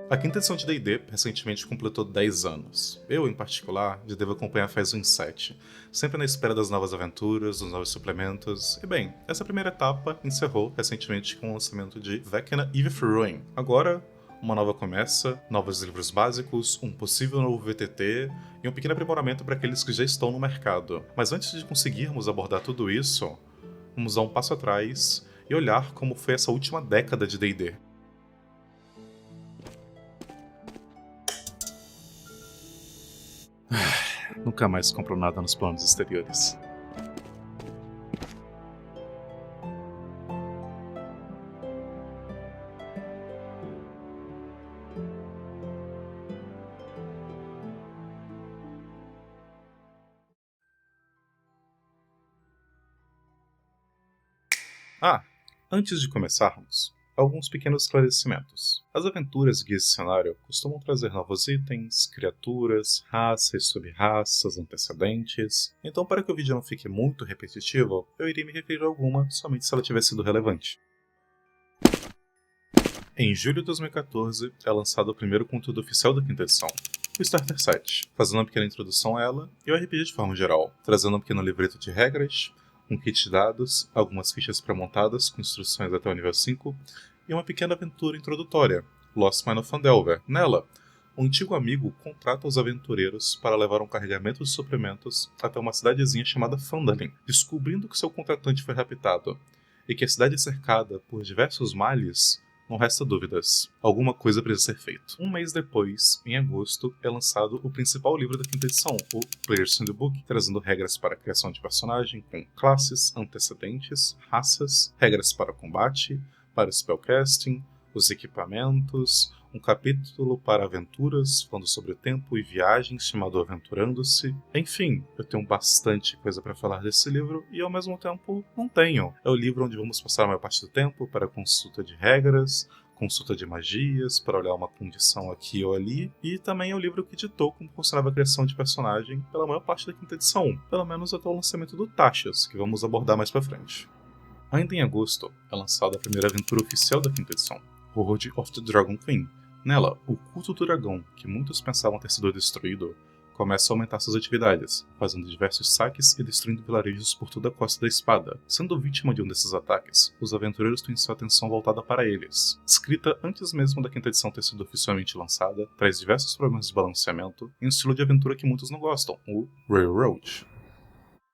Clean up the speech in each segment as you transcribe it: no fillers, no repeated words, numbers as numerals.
A quinta edição de D&D recentemente completou 10 anos. Eu, em particular, já devo acompanhar faz uns 7, sempre na espera das novas aventuras, dos novos suplementos. E bem, essa primeira etapa encerrou recentemente com o lançamento de Vecna Eve of Ruin. Agora, uma nova começa, novos livros básicos, um possível novo VTT e um pequeno aprimoramento para aqueles que já estão no mercado. Mas antes de conseguirmos abordar tudo isso, vamos dar um passo atrás e olhar como foi essa última década de D&D. Nunca mais compro nada nos planos exteriores. Antes de começarmos, alguns pequenos esclarecimentos. As aventuras guias de cenário costumam trazer novos itens, criaturas, raças, sub-raças, antecedentes, então para que o vídeo não fique muito repetitivo, eu irei me referir a alguma somente se ela tiver sido relevante. Em julho de 2014 é lançado o primeiro conteúdo oficial da quinta edição, o Starter Set, fazendo uma pequena introdução a ela e ao RPG de forma geral, trazendo um pequeno livreto de regras, um kit de dados, algumas fichas pré-montadas com instruções até o nível 5 e uma pequena aventura introdutória, Lost Mine of Phandelver. Nela, um antigo amigo contrata os aventureiros para levar um carregamento de suprimentos até uma cidadezinha chamada Phandalin, descobrindo que seu contratante foi raptado e que a cidade é cercada por diversos males. Não resta dúvidas, alguma coisa precisa ser feita. Um mês depois, em agosto, é lançado o principal livro da quinta edição, o Player's Handbook, trazendo regras para a criação de personagem com classes, antecedentes, raças, regras para combate, para spellcasting, os equipamentos, um capítulo para aventuras, falando sobre o tempo e viagens, chamado Aventurando-se. Enfim, eu tenho bastante coisa para falar desse livro e ao mesmo tempo não tenho. É o livro onde vamos passar a maior parte do tempo para consulta de regras, consulta de magias, para olhar uma condição aqui ou ali, e também é o livro que ditou como funcionava a criação de personagem pela maior parte da quinta edição, pelo menos até o lançamento do Taxas, que vamos abordar mais para frente. Ainda em agosto, é lançada a primeira aventura oficial da quinta edição, Horde of the Dragon Queen. Nela, o culto do dragão, que muitos pensavam ter sido destruído, começa a aumentar suas atividades, fazendo diversos saques e destruindo vilarejos por toda a Costa da Espada. Sendo vítima de um desses ataques, os aventureiros têm sua atenção voltada para eles. Escrita antes mesmo da quinta edição ter sido oficialmente lançada, traz diversos problemas de balanceamento em um estilo de aventura que muitos não gostam, o Railroad.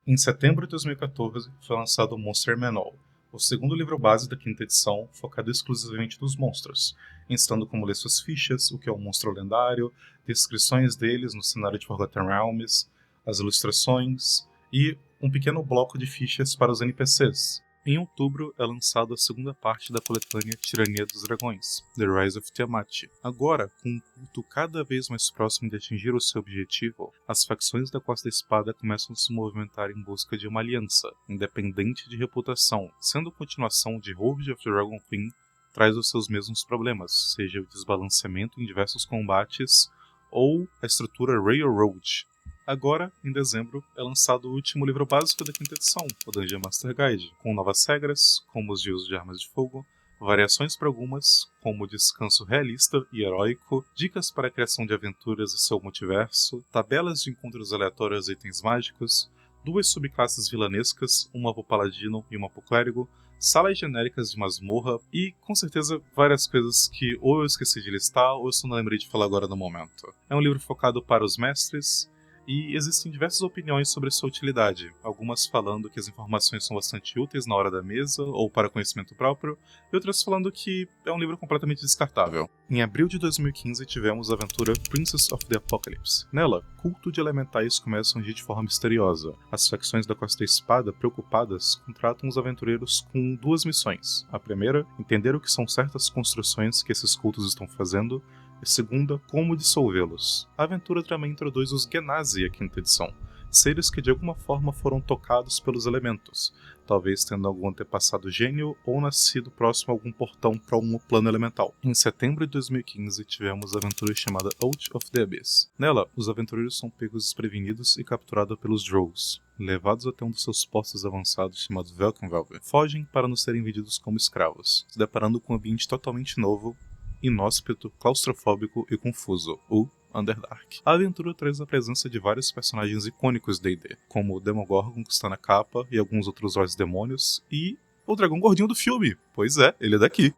Em setembro de 2014, foi lançado o Monster Manual, o segundo livro base da quinta edição, focado exclusivamente nos monstros, ensinando como ler suas fichas, o que é um monstro lendário, descrições deles no cenário de Forgotten Realms, as ilustrações e um pequeno bloco de fichas para os NPCs. Em outubro é lançada a segunda parte da coletânea Tirania dos Dragões, The Rise of Tiamat. Agora, com um culto cada vez mais próximo de atingir o seu objetivo, as facções da Costa da Espada começam a se movimentar em busca de uma aliança, independente de reputação, sendo continuação de Horde of the Dragon Queen traz os seus mesmos problemas, seja o desbalanceamento em diversos combates ou a estrutura Railroad. Agora, em dezembro, é lançado o último livro básico da quinta edição, o Dungeon Master Guide, com novas regras, como os de uso de armas de fogo, variações para algumas, como descanso realista e heróico, dicas para a criação de aventuras e seu multiverso, tabelas de encontros aleatórios e itens mágicos, duas subclasses vilanescas, uma pro paladino e uma pro clérigo, salas genéricas de masmorra e, com certeza, várias coisas que ou eu esqueci de listar ou eu só não lembrei de falar agora no momento. É um livro focado para os mestres, e existem diversas opiniões sobre sua utilidade, algumas falando que as informações são bastante úteis na hora da mesa ou para conhecimento próprio, e outras falando que é um livro completamente descartável. Em abril de 2015 tivemos a aventura Princess of the Apocalypse. Nela, culto de elementais começa a agir de forma misteriosa. As facções da Costa da Espada, preocupadas, contratam os aventureiros com duas missões. A primeira, entender o que são certas construções que esses cultos estão fazendo, e segunda, como dissolvê-los. A aventura também introduz os Genasi à quinta edição, seres que de alguma forma foram tocados pelos elementos, talvez tendo algum antepassado gênio ou nascido próximo a algum portão para um plano elemental. Em setembro de 2015 tivemos a aventura chamada Oath of the Abyss. Nela, os aventureiros são pegos desprevenidos e capturados pelos Drows, levados até um dos seus postos avançados chamado Velkenvelve. Fogem para não serem vendidos como escravos, se deparando com um ambiente totalmente novo inóspito, claustrofóbico e confuso, o Underdark. A aventura traz a presença de vários personagens icônicos de D&D, como o Demogorgon que está na capa e alguns outros olhos demônios, e o dragão gordinho do filme. Pois é, ele é daqui.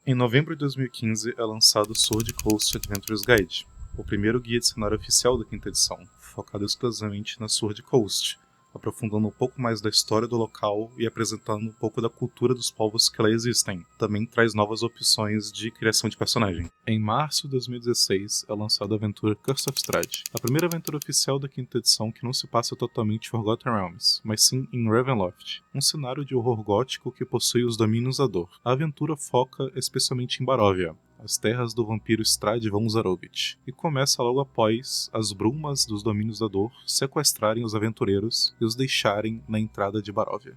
Em novembro de 2015 é lançado Sword Coast Adventures Guide, o primeiro guia de cenário oficial da quinta edição, focado exclusivamente na Sword Coast, aprofundando um pouco mais da história do local e apresentando um pouco da cultura dos povos que lá existem. Também traz novas opções de criação de personagem. Em março de 2016 é lançada a aventura Curse of Strahd, a primeira aventura oficial da quinta edição que não se passa totalmente em Forgotten Realms, mas sim em Ravenloft, um cenário de horror gótico que possui os domínios da dor. A aventura foca especialmente em Baróvia, as terras do vampiro Strahd von Zarovich, e começa logo após as brumas dos domínios da dor sequestrarem os aventureiros e os deixarem na entrada de Baróvia.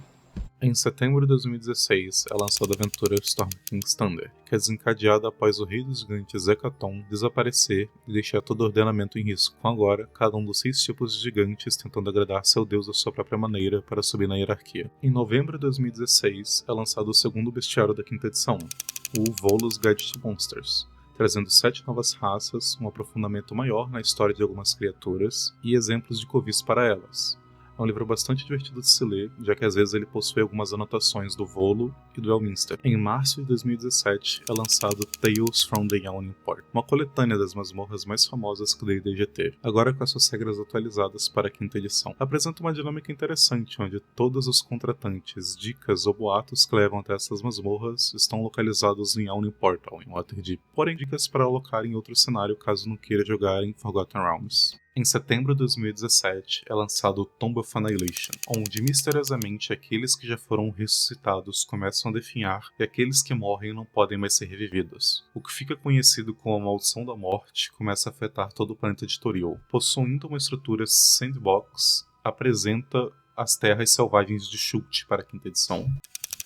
Em setembro de 2016 é lançada a aventura Storm King's Thunder, que é desencadeada após o rei dos gigantes Hekaton desaparecer e deixar todo o ordenamento em risco, com agora cada um dos 6 tipos de gigantes tentando agradar seu deus da sua própria maneira para subir na hierarquia. Em novembro de 2016 é lançado o segundo bestiário da quinta edição, o Volus Guide to Monsters, trazendo 7 novas raças, um aprofundamento maior na história de algumas criaturas e exemplos de covis para elas. É um livro bastante divertido de se ler, já que às vezes ele possui algumas anotações do Volo e do Elminster. Em março de 2017 é lançado Tales from the Yawning Port, uma coletânea das masmorras mais famosas que o D&D já teve, agora com as suas regras atualizadas para a quinta edição. Apresenta uma dinâmica interessante, onde todos os contratantes, dicas ou boatos que levam até essas masmorras estão localizados em Yawning Portal, em Waterdeep, porém dicas para alocar em outro cenário caso não queira jogar em Forgotten Realms. Em setembro de 2017 é lançado o Tomb of Annihilation, onde misteriosamente aqueles que já foram ressuscitados começam a definhar e aqueles que morrem não podem mais ser revividos. O que fica conhecido como a Maldição da Morte começa a afetar todo o planeta de Toril. Possuindo uma estrutura sandbox, apresenta as terras selvagens de Shult para a quinta edição.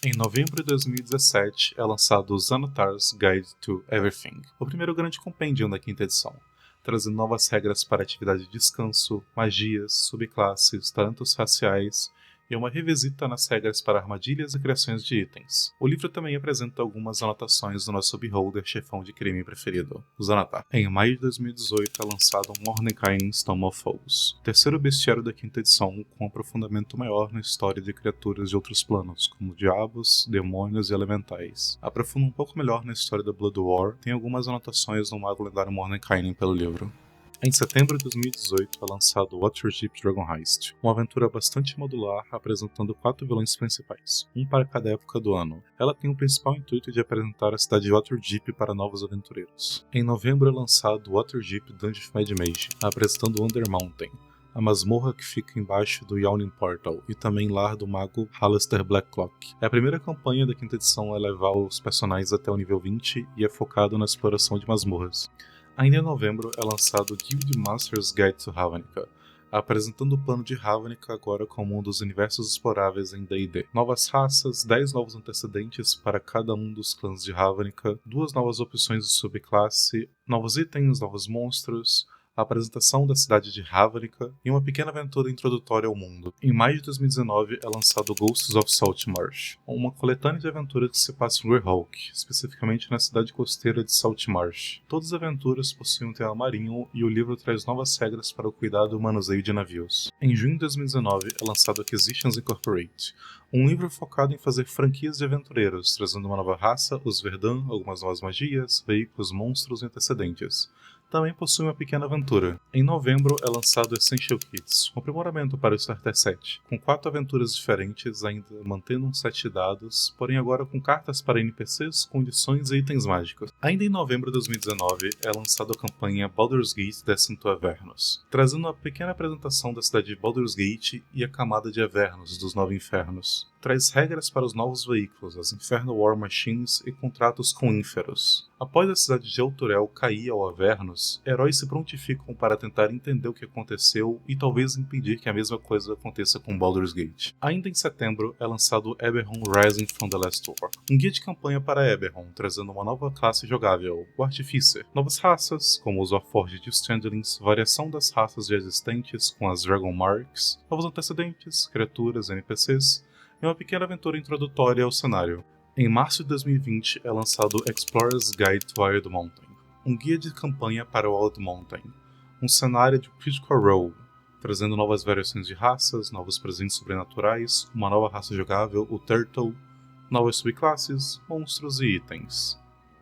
Em novembro de 2017 é lançado o Xanathar's Guide to Everything, o primeiro grande compêndio da quinta edição, trazendo novas regras para atividade de descanso, magias, subclasses, talentos raciais e uma revisita nas regras para armadilhas e criações de itens. O livro também apresenta algumas anotações do nosso beholder chefão de crime preferido, o Xanatar. Em maio de 2018 é lançado Mordenkainen's Tome of Foes, o terceiro bestiário da quinta edição, com um aprofundamento maior na história de criaturas de outros planos, como diabos, demônios e elementais. Aprofunda um pouco melhor na história da Blood War, tem algumas anotações do mago lendário Mordenkainen pelo livro. Em setembro de 2018 é lançado Waterdeep Dragon Heist, uma aventura bastante modular apresentando 4 vilões principais, um para cada época do ano. Ela tem o principal intuito de apresentar a cidade de Waterdeep para novos aventureiros. Em novembro é lançado Waterdeep Dungeon of Mad Mage, apresentando Under Mountain, a masmorra que fica embaixo do Yawning Portal e também lar do mago Halaster Blackclock. É a primeira campanha da quinta edição a levar os personagens até o nível 20 e é focado na exploração de masmorras. Ainda em novembro é lançado Guild Master's Guide to Ravnica, apresentando o plano de Ravnica agora como um dos universos exploráveis em D&D. Novas raças, 10 novos antecedentes para cada um dos clãs de Ravnica, 2 novas opções de subclasse, novos itens, novos monstros, a apresentação da cidade de Ravnica e uma pequena aventura introdutória ao mundo. Em maio de 2019 é lançado Ghosts of Saltmarsh, uma coletânea de aventuras que se passa em Greyhawk, especificamente na cidade costeira de Saltmarsh. Todas as aventuras possuem um tema marinho e o livro traz novas regras para o cuidado e o manuseio de navios. Em junho de 2019 é lançado Acquisitions Incorporate, um livro focado em fazer franquias de aventureiros, trazendo uma nova raça, os Verdun, algumas novas magias, veículos, monstros e antecedentes. Também possui uma pequena aventura. Em novembro é lançado Essential Kits, um aprimoramento para o Starter Set, com 4 aventuras diferentes, ainda mantendo um set de dados, porém agora com cartas para NPCs, condições e itens mágicos. Ainda em novembro de 2019 é lançada a campanha Baldur's Gate Descent to Avernus, trazendo uma pequena apresentação da cidade de Baldur's Gate e a camada de Avernus dos 9 Infernos. Traz regras para os novos veículos, as Inferno War Machines e contratos com Inferos. Após a cidade de Elturel cair ao Avernus, heróis se prontificam para tentar entender o que aconteceu e talvez impedir que a mesma coisa aconteça com Baldur's Gate. Ainda em setembro é lançado Eberron Rising from the Last War, um guia de campanha para Eberron, trazendo uma nova classe jogável, o Artificer. Novas raças, como os Warforged Strandlings, variação das raças já existentes com as Dragon Marks, novos antecedentes, criaturas, NPCs, e uma pequena aventura introdutória ao cenário. Em março de 2020 é lançado Explorer's Guide to Wild Mountain, um guia de campanha para Wild Mountain, um cenário de Critical Role, trazendo novas variações de raças, novos presentes sobrenaturais, uma nova raça jogável, o Turtle, novas subclasses, monstros e itens.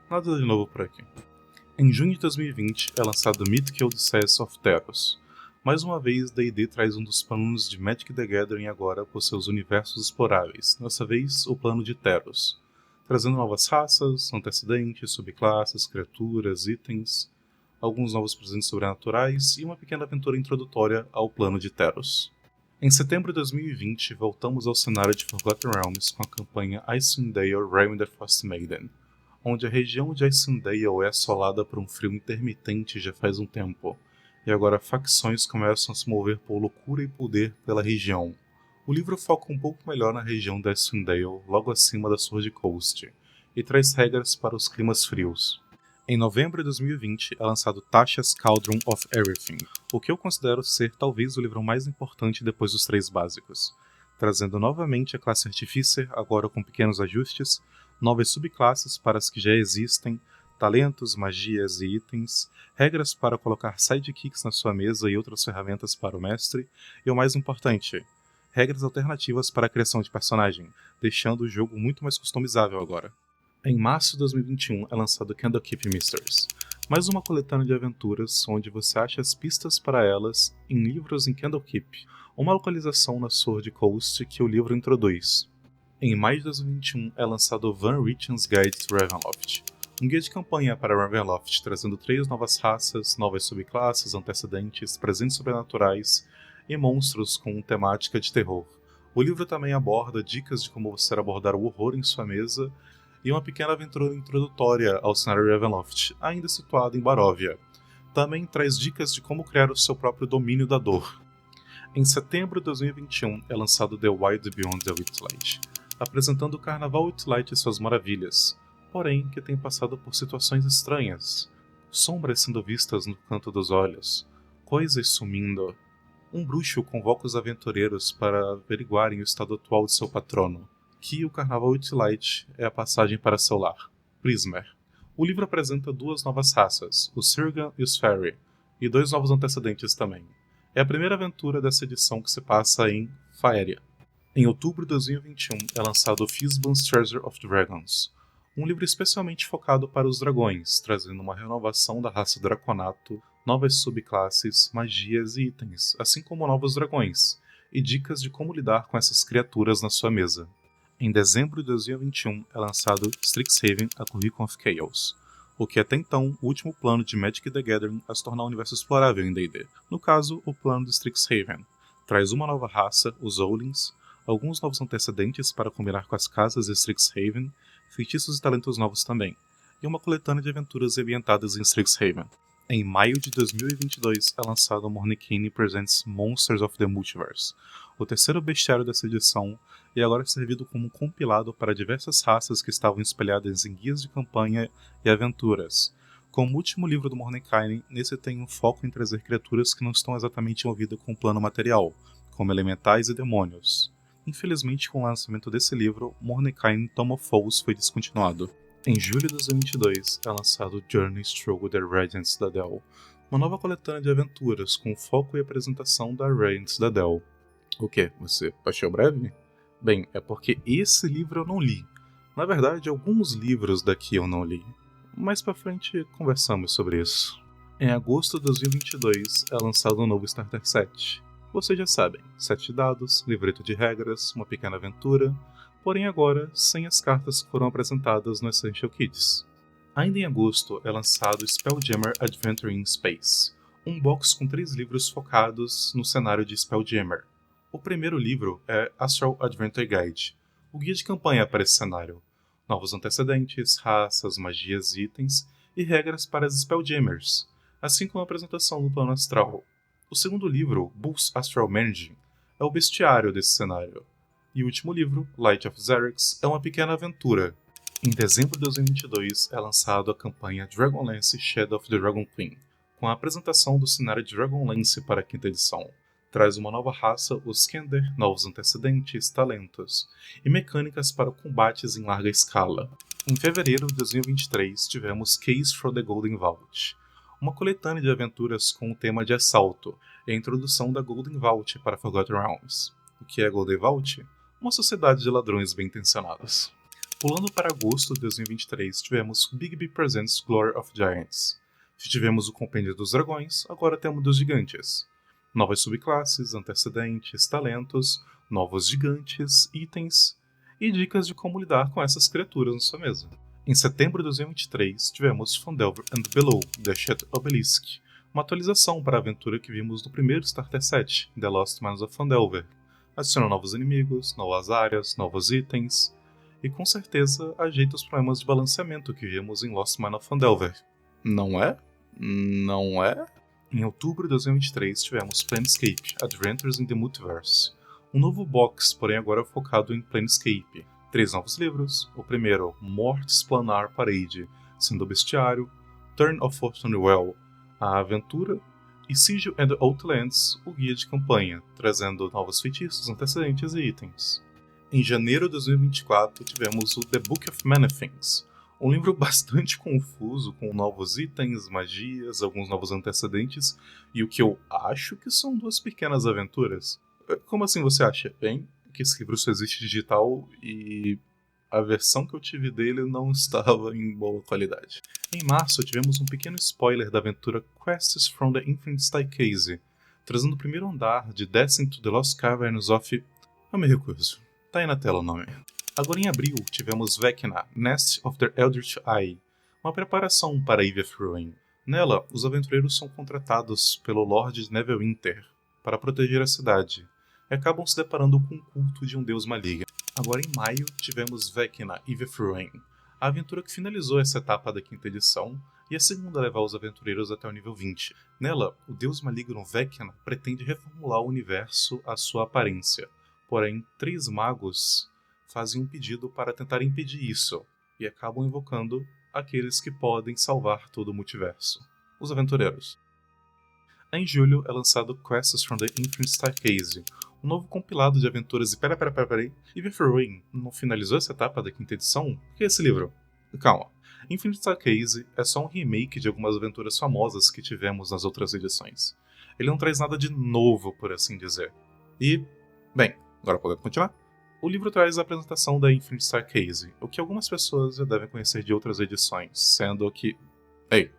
Nada de novo por aqui. Em junho de 2020 é lançado Mythic Odysseus of Theros. Mais uma vez, D&D traz um dos planos de Magic the Gathering agora por seus universos exploráveis, dessa vez o plano de Theros, trazendo novas raças, antecedentes, subclasses, criaturas, itens, alguns novos presentes sobrenaturais e uma pequena aventura introdutória ao plano de Theros. Em setembro de 2020, voltamos ao cenário de Forgotten Realms com a campanha Icewind Dale Realm the Frost Maiden, onde a região de Icewind Dale é assolada por um frio intermitente já faz um tempo, e agora facções começam a se mover por loucura e poder pela região. O livro foca um pouco melhor na região de Icewind Dale, logo acima da Sword Coast, e traz regras para os climas frios. Em novembro de 2020 é lançado Tasha's Cauldron of Everything, o que eu considero ser talvez o livro mais importante depois dos 3 básicos, trazendo novamente a classe Artificer, agora com pequenos ajustes, novas subclasses para as que já existem, talentos, magias e itens, regras para colocar sidekicks na sua mesa e outras ferramentas para o mestre, e o mais importante, regras alternativas para a criação de personagem, deixando o jogo muito mais customizável agora. Em março de 2021 é lançado Candlekeep Mysteries, mais uma coletânea de aventuras onde você acha as pistas para elas em livros em Candlekeep, uma localização na Sword Coast que o livro introduz. Em maio de 2021 é lançado Van Richen's Guide to Ravenloft, um guia de campanha para Ravenloft, trazendo 3 novas raças, novas subclasses, antecedentes, presentes sobrenaturais e monstros com temática de terror. O livro também aborda dicas de como você abordar o horror em sua mesa e uma pequena aventura introdutória ao cenário Ravenloft, ainda situado em Baróvia. Também traz dicas de como criar o seu próprio domínio da dor. Em setembro de 2021 é lançado The Wild Beyond the Witchlight, apresentando o Carnaval Witchlight e suas maravilhas, porém que tem passado por situações estranhas, sombras sendo vistas no canto dos olhos, coisas sumindo. Um bruxo convoca os aventureiros para averiguarem o estado atual de seu patrono, que o Carnaval Witchlight é a passagem para seu lar, Prismer. O livro apresenta 2 novas raças, os Sirgan e os Fairy, e 2 novos antecedentes também. É a primeira aventura dessa edição que se passa em Faeria. Em outubro de 2021 é lançado Fizban's Treasure of Dragons, um livro especialmente focado para os dragões, trazendo uma renovação da raça Draconato, novas subclasses, magias e itens, assim como novos dragões, e dicas de como lidar com essas criaturas na sua mesa. Em dezembro de 2021 é lançado Strixhaven: A Curriculum of Chaos, o que até então o último plano de Magic the Gathering a se tornar um universo explorável em D&D. No caso, o plano de Strixhaven traz uma nova raça, os Owlings, alguns novos antecedentes para combinar com as casas de Strixhaven, feitiços e talentos novos também, e uma coletânea de aventuras ambientadas em Strixhaven. Em maio de 2022 é lançado Mordenkainen Presents Monsters of the Multiverse, o terceiro bestiário dessa edição, e agora é servido como um compilado para diversas raças que estavam espalhadas em guias de campanha e aventuras. Como último livro do Mordenkainen, nesse tem um foco em trazer criaturas que não estão exatamente envolvidas com o plano material, como elementais e demônios. Infelizmente, com o lançamento desse livro, Mordenkainen Tome of Foes foi descontinuado. Em julho de 2022 é lançado Journeys Through the Radiant Citadel, uma nova coletânea de aventuras com foco e apresentação da Radiant Citadel. O que? Você achou breve? Bem, é porque esse livro eu não li. Na verdade, alguns livros daqui eu não li. Mais pra frente conversamos sobre isso. Em agosto de 2022 é lançado um novo Starter Set. Vocês já sabem, 7 dados, livreto de regras, uma pequena aventura, porém agora sem as cartas que foram apresentadas no Essential Kits. Ainda em agosto é lançado Spelljammer Adventure in Space, um box com 3 livros focados no cenário de Spelljammer. O primeiro livro é Astral Adventure Guide, o guia de campanha para esse cenário, novos antecedentes, raças, magias, itens e regras para as Spelljammers, assim como a apresentação do plano astral. O segundo livro, Bull's Astral Managing, é o bestiário desse cenário. E o último livro, Light of Xerix, é uma pequena aventura. Em dezembro de 2022 é lançado a campanha Dragonlance Shadow of the Dragon Queen, com a apresentação do cenário de Dragonlance para a 5ª edição, traz uma nova raça, os Kender, novos antecedentes, talentos e mecânicas para combates em larga escala. Em fevereiro de 2023, tivemos Case from the Golden Vault, uma coletânea de aventuras com o tema de assalto e a introdução da Golden Vault para Forgotten Realms. O que é Golden Vault? Uma sociedade de ladrões bem-intencionados. Pulando para agosto de 2023, tivemos Bigby Presents Glory of Giants. Se tivemos o Compêndio dos Dragões, agora temos dos Gigantes. Novas subclasses, antecedentes, talentos, novos gigantes, itens e dicas de como lidar com essas criaturas na sua mesa. Em setembro de 2023, tivemos Phandelver and Below, The Shed Obelisk, uma atualização para a aventura que vimos no primeiro Starter Set, The Lost Mines of Phandelver. Adiciona novos inimigos, novas áreas, novos itens, e com certeza ajeita os problemas de balanceamento que vimos em Lost Mine of Phandelver. Não é? Não é? Em outubro de 2023 tivemos Planescape Adventures in the Multiverse, um novo box, porém agora focado em Planescape. 3 novos livros, o primeiro, Mortis Planar Parade, sendo o Bestiário, Turn of Fortune Well, a Aventura, e Sigil and Outlands, o guia de campanha, trazendo novos feitiços, antecedentes e itens. Em janeiro de 2024 tivemos o The Book of Many Things, um livro bastante confuso, com novos itens, magias, alguns novos antecedentes, e o que eu acho que são 2 pequenas aventuras. Como assim você acha? Bem, que esse livro só existe digital e a versão que eu tive dele não estava em boa qualidade. Em março tivemos um pequeno spoiler da aventura Quests from the Infinite Staircase, trazendo o primeiro andar de Descent to the Lost Caverns of... Eu me recuso. Tá aí na tela o nome. Agora em abril tivemos Vecna, Nest of the Eldritch Eye, uma preparação para Eve of Ruin. Nela, os aventureiros são contratados pelo Lord Neverwinter para proteger a cidade, e acabam se deparando com o culto de um deus maligno. Agora em maio tivemos Vecna, Eve of Ruin, a aventura que finalizou essa etapa da 5ª edição, e a segunda a levar os aventureiros até o nível 20. Nela, o deus maligno Vecna pretende reformular o universo à sua aparência, porém 3 magos fazem um pedido para tentar impedir isso, e acabam invocando aqueles que podem salvar todo o multiverso, os aventureiros. Em julho é lançado Quests from the Infinite Staircase, um novo compilado de aventuras e peraí, Eve of Ruin não finalizou essa etapa da 5ª edição? O que é esse livro? Calma, Infinite Staircase é só um remake de algumas aventuras famosas que tivemos nas outras edições. Ele não traz nada de novo, por assim dizer. E, bem, agora podemos continuar? O livro traz a apresentação da Infinite Staircase, o que algumas pessoas já devem conhecer de outras edições, sendo que... Ei,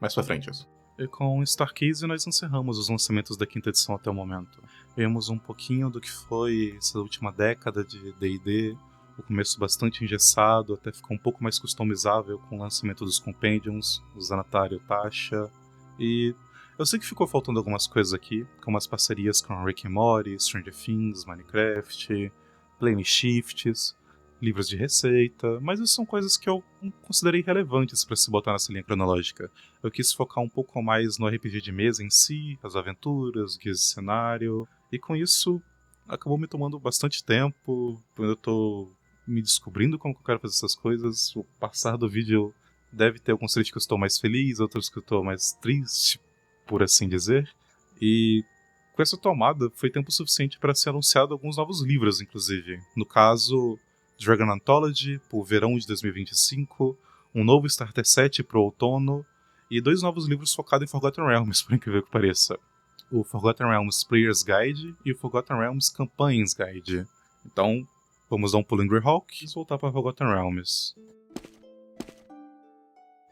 mais pra frente isso. E com Starcase nós encerramos os lançamentos da 5ª edição até o momento. Vemos um pouquinho do que foi essa última década de D&D, o começo bastante engessado, até ficou um pouco mais customizável com o lançamento dos Compendiums, o Zanatário Tasha, e eu sei que ficou faltando algumas coisas aqui, como as parcerias com Rick and Morty, Stranger Things, Minecraft, Plane Shifts, livros de receita, mas isso são coisas que eu considerei relevantes para se botar nessa linha cronológica. Eu quis focar um pouco mais no RPG de mesa em si, as aventuras, guias de cenário, e com isso acabou me tomando bastante tempo, eu tô me descobrindo como que eu quero fazer essas coisas. O passar do vídeo deve ter alguns trechos que eu estou mais feliz, outros que eu estou mais triste, por assim dizer, e com essa tomada foi tempo suficiente para ser anunciado alguns novos livros, inclusive. No caso, Dragon Anthology para o verão de 2025, um novo Starter Set para o outono, e 2 novos livros focados em Forgotten Realms, por incrível que pareça. O Forgotten Realms Player's Guide e o Forgotten Realms Campaigns Guide. Então, vamos dar um pulo em Greyhawk e voltar para Forgotten Realms.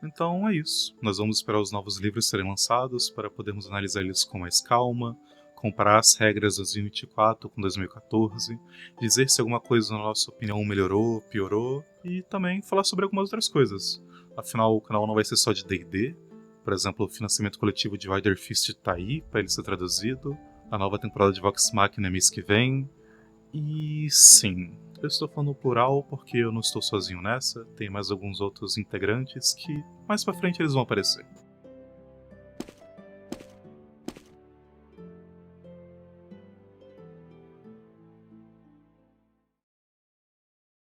Então é isso. Nós vamos esperar os novos livros serem lançados para podermos analisar eles com mais calma, comparar as regras de 2024 com 2014, dizer se alguma coisa na nossa opinião melhorou, piorou, e também falar sobre algumas outras coisas. Afinal, o canal não vai ser só de D&D, por exemplo, o financiamento coletivo de Wider Fist tá aí para ele ser traduzido, a nova temporada de Vox Machina mês que vem, e sim, eu estou falando plural porque eu não estou sozinho nessa, tem mais alguns outros integrantes que mais pra frente eles vão aparecer.